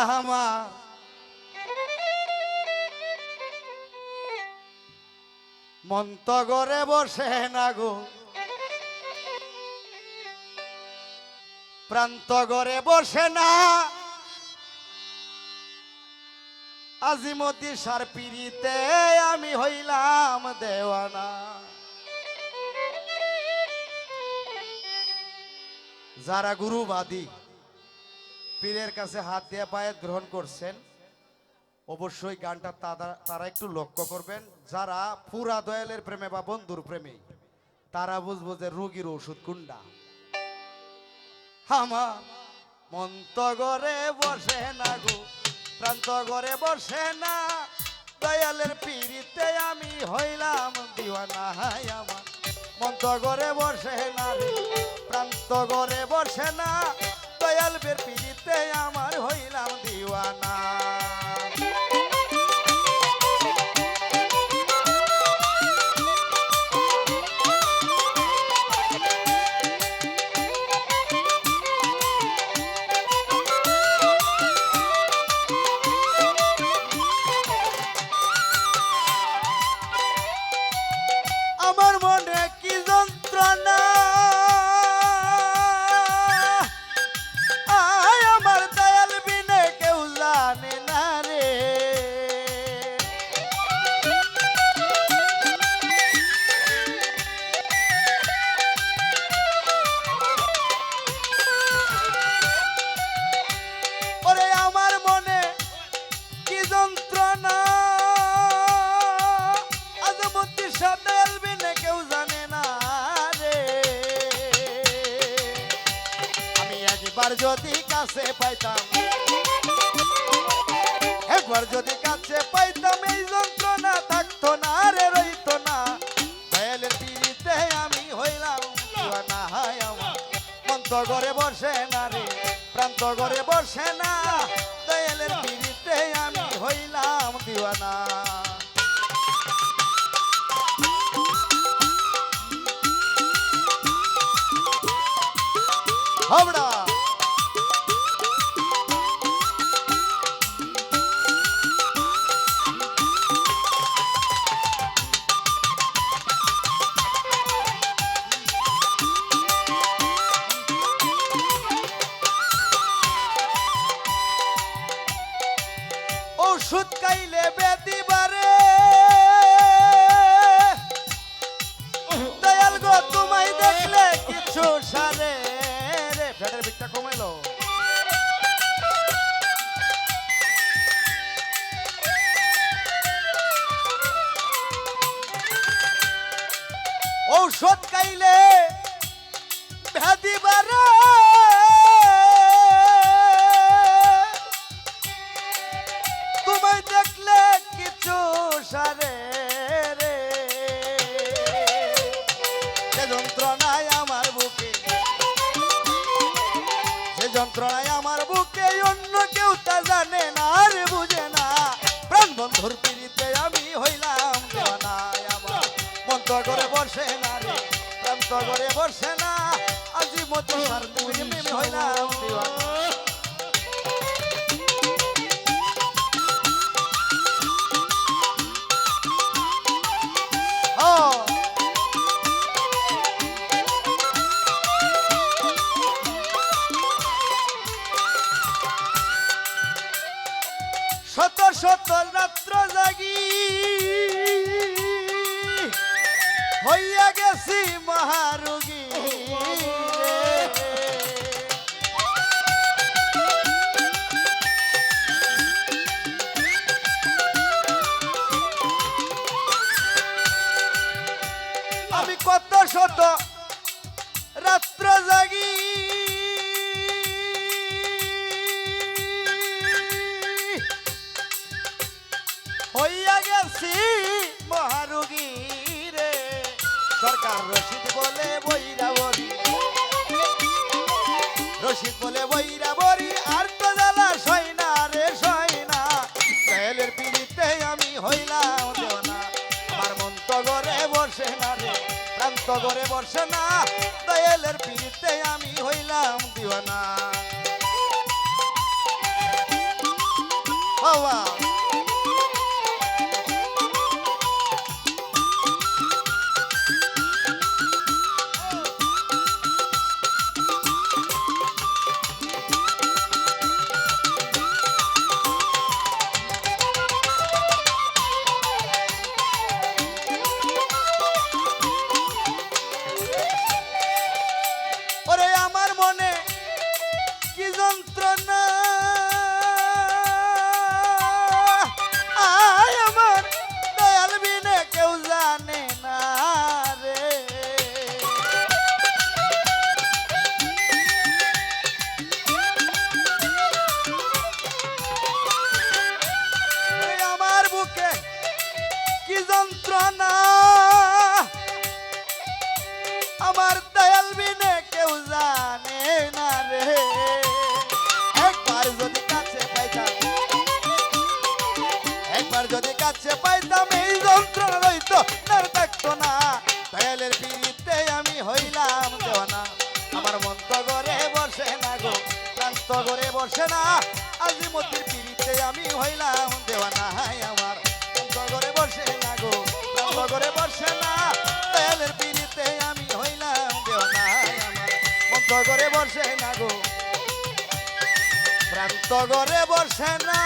আমার মন তো ঘরে বসে না গো, প্রান্ত ঘরে বসে না, আজিমতি সার পিড়িতে আমি হইলাম দেওয়ানা। যারা গুরুবাদী পীরের কাছে হাত দিয়ে বায়াত গ্রহণ করছেন, অবশ্যই গানটা তারা একটু লক্ষ্য করবেন। যারা পুরা দয়ালের প্রেমে বা বন্ধুর প্রেমে, তারা বুঝবো যে রোগীর ওষুধ কুন্ডা। আমার মন তো ঘরে বসে না গো, প্রান্ত ঘরে বসে না, দয়ালের পীড়িতে আমি হইলাম দিওয়ানা। আমার মন তো ঘরে বসে না রে, প্রান্ত ঘরে বসে না, দয়ালের পীড়িতে আমার হইলাম দিওয়ানা। আমার মনে কি যন্ত্রণা, আমার দয়াল বিনে কেউ জানে না রে। ওরে আমার মনে কি যন্ত্রণা, আজমতি সাথে কেউ জানে না রে। আমি একবার যদি কাছে পাইতাম, একবার যদি কাছে পাইতাম, এই যন্ত্রণা থাকতো না রে, রইতো না। দয়ালের পীড়িতে আমি হইলাম দিওয়ানা। আমার মন তো ঘরে বসে না রে, প্রান্ত ঘরে বসে না, দয়ালের পীড়িতে আমি হইলাম দিওয়ানা। হাবড়া ওষুধ খাইলে বেদি বারে, দয়াল গো তোমায় দেখলে কিছু সারে রে। ফ্যাটের বিকটা কমাইলো। ঔষধ খাইলে ব্যাধি বারে, তোমায় দেখলে কিছু সারে রে। যে যন্ত্রণায় আমার বুকে, যে যন্ত্রণায় আমার বুকে, অন্য কেউ তা জানে না আর বুঝে না। প্রাণ বন্ধুর পীড়িতে আমি হইলাম দেওয়ানা। আমার মন তো ঘরে বসে না রে, প্রাণ তো ঘরে বসে না, আজিমতি সার পিড়িতে আমি হইলাম দিওয়ানা। শত শত রাত্র জাগি হইয়া গেছি মহারোগী রে। আমি কত শত রাত্র জাগি হইয়া গেছি মহারোগী রে। সরকার রশিদ বলে বইরা বরি, রশিদ বলে বইরা বরি, আর তো জ্বালা সয় না রে, সয় না। দয়ালের পীড়িতে আমি হইলাম দেওয়ানা। আমার মন তো ঘরে বসে না রে, প্রান্ত ঘরে বসে না, দয়ালের পীড়িতে আমি হইলাম দিওয়ানা। বাবা ওরে আমার মনে কি যন্ত্রণা আয় আমার দয়াল বিনে কেউ জানে না রে ওরে আমার বুকে কি যন্ত্রণা আমার দয়াল বিনে কেউ জানে না রে একবার যদি কাছে পাইতাম একবার যদি কাছে পাইতাম এই যন্ত্রণা রইতো আর থাকতো না দয়ালের পিড়িতে আমি হইলাম দেওয়ানা আমার মন তো ঘরে বসে না গো প্রাণ তো ঘরে বসে না আজিমতির পিড়িতে আমি হইলাম দেওয়ানা আমার মন তো ঘরে বসে না গো প্রাণ তো ঘরে বসে না দয়ালের পিড়িতে আমি হইলাম দেওয়ানা আমার মন তো ঘরে বসে না গো প্রাণ তো ঘরে বসে না